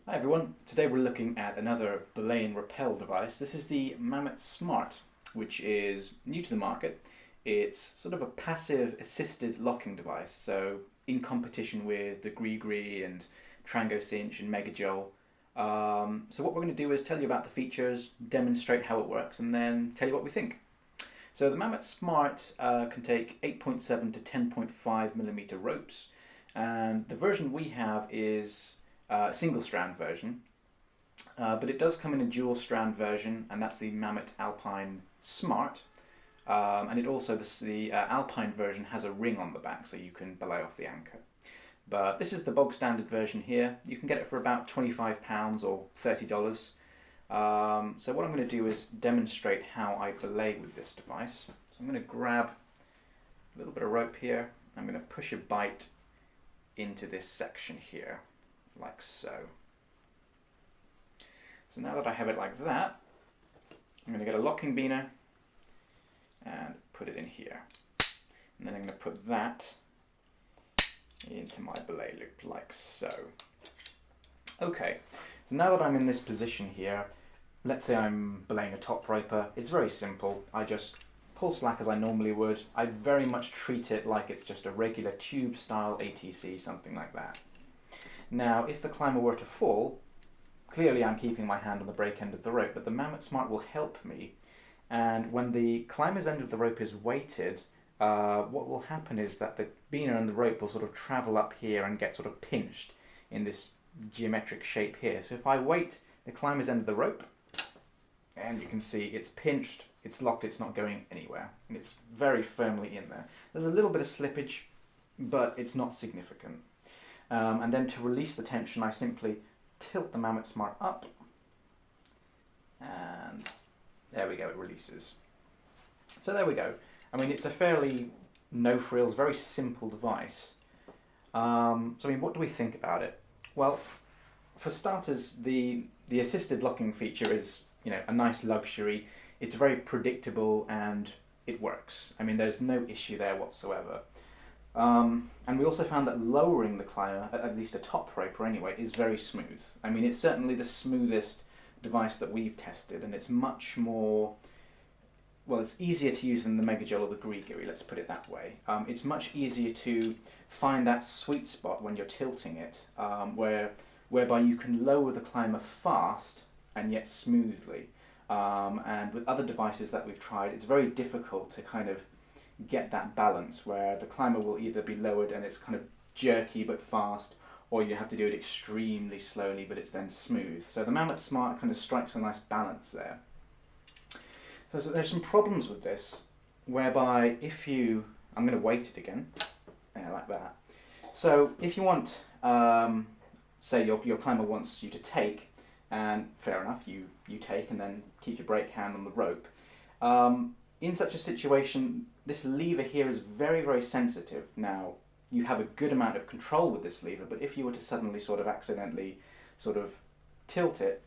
Hi everyone, today we're looking at another belay and rappel device. This is the Mammut Smart, which is new to the market. It's sort of a passive assisted locking device, so in competition with the Gree and Trango Cinch and Megajoule. So what we're going to do is tell you about the features, demonstrate how it works, and then tell you what we think. So the Mammut Smart can take 8.7 to 10.5 millimeter ropes, and the version we have is a single strand version, but it does come in a dual strand version, and that's the Mammut Alpine Smart. And it also, the Alpine version has a ring on the back so you can belay off the anchor. But this is the bog standard version here. You can get it for about £25 or $30. So what I'm going to do is demonstrate how I belay with this device. So I'm going to grab a little bit of rope here. I'm going to push a bite into this section here, like so. So now that I have it like that, I'm going to get a locking beaner and put it in here. And then I'm going to put that into my belay loop, like so. Okay, so now that I'm in this position here, let's say I'm belaying a top roper. It's very simple. I just pull slack as I normally would. I very much treat it like it's just a regular tube style ATC, something like that. Now, if the climber were to fall, clearly I'm keeping my hand on the break end of the rope, but the Mammut Smart will help me. And when the climber's end of the rope is weighted, what will happen is that the beaner and the rope will sort of travel up here and get sort of pinched in this geometric shape here. So if I weight the climber's end of the rope, and you can see it's pinched, it's locked, it's not going anywhere, and it's very firmly in there. There's a little bit of slippage, but it's not significant. And then to release the tension, I simply tilt the Mammut Smart up, and there we go, it releases. So there we go. I mean, it's a fairly no-frills, very simple device. So I mean, what do we think about it? Well, for starters, the assisted locking feature is, a nice luxury. It's very predictable and it works. I mean, there's no issue there whatsoever. And we also found that lowering the climber, at least a top roper anyway, is very smooth. I mean, it's certainly the smoothest device that we've tested, and it's much more, well, it's easier to use than the Megajoule or the Gree, let's put it that way. It's much easier to find that sweet spot when you're tilting it, whereby you can lower the climber fast and yet smoothly. And with other devices that we've tried, it's very difficult to kind of get that balance where the climber will either be lowered and it's kind of jerky but fast, or you have to do it extremely slowly but it's then smooth. So the Mammut Smart kind of strikes a nice balance there. So there's some problems with this, whereby if you, I'm going to weight it again, like that. So if you want, say your climber wants you to take, and fair enough, you take and then keep your brake hand on the rope. In such a situation, this lever here is very, very sensitive. Now, you have a good amount of control with this lever, but if you were to suddenly sort of accidentally sort of tilt it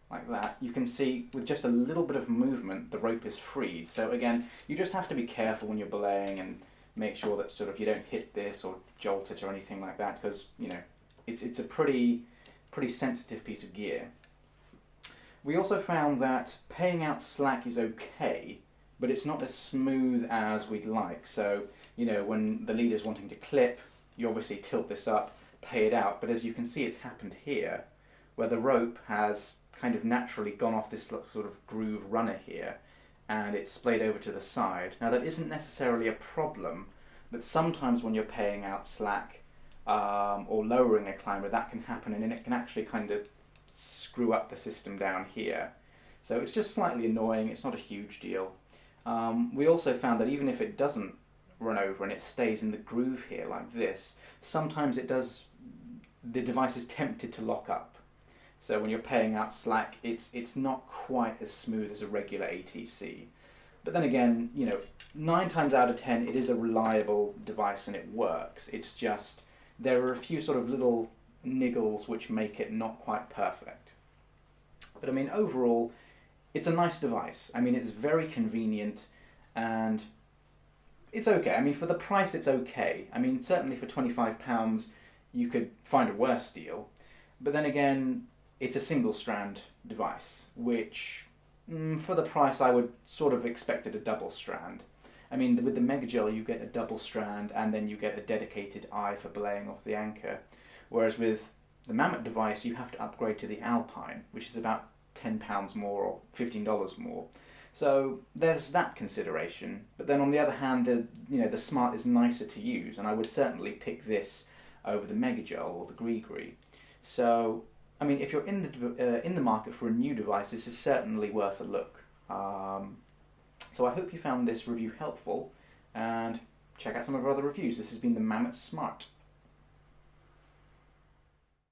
like that, you can see with just a little bit of movement, the rope is freed. So again, you just have to be careful when you're belaying and make sure that sort of you don't hit this or jolt it or anything like that, because, it's a pretty sensitive piece of gear. We also found that paying out slack is okay, but it's not as smooth as we'd like. So, when the leader's wanting to clip, you obviously tilt this up, pay it out, but as you can see, it's happened here, where the rope has kind of naturally gone off this sort of groove runner here, and it's splayed over to the side. Now, that isn't necessarily a problem, but sometimes when you're paying out slack or lowering a climber, that can happen, and it can actually kind of screw up the system down here. So it's just slightly annoying, it's not a huge deal. We also found that even if it doesn't run over and it stays in the groove here like this, sometimes the device is tempted to lock up. So when you're paying out slack, it's not quite as smooth as a regular ATC. But then again, 9 times out of 10, it is a reliable device and it works. It's just, there are a few sort of little niggles which make it not quite perfect. But I mean, overall, it's a nice device. I mean, it's very convenient and it's okay. I mean, for the price, it's okay. I mean, certainly for £25, you could find a worse deal. But then again, it's a single strand device, which for the price I would sort of expected a double strand. I mean, with the Megagel you get a double strand and then you get a dedicated eye for belaying off the anchor, whereas with the Mammut device you have to upgrade to the Alpine, which is about £10 more or $15 more. So there's that consideration. But then on the other hand, the Smart is nicer to use, and I would certainly pick this over the Megagel or the Gree. So I mean, if you're in the market for a new device, this is certainly worth a look. So I hope you found this review helpful, and check out some of our other reviews. This has been the Mammut Smart.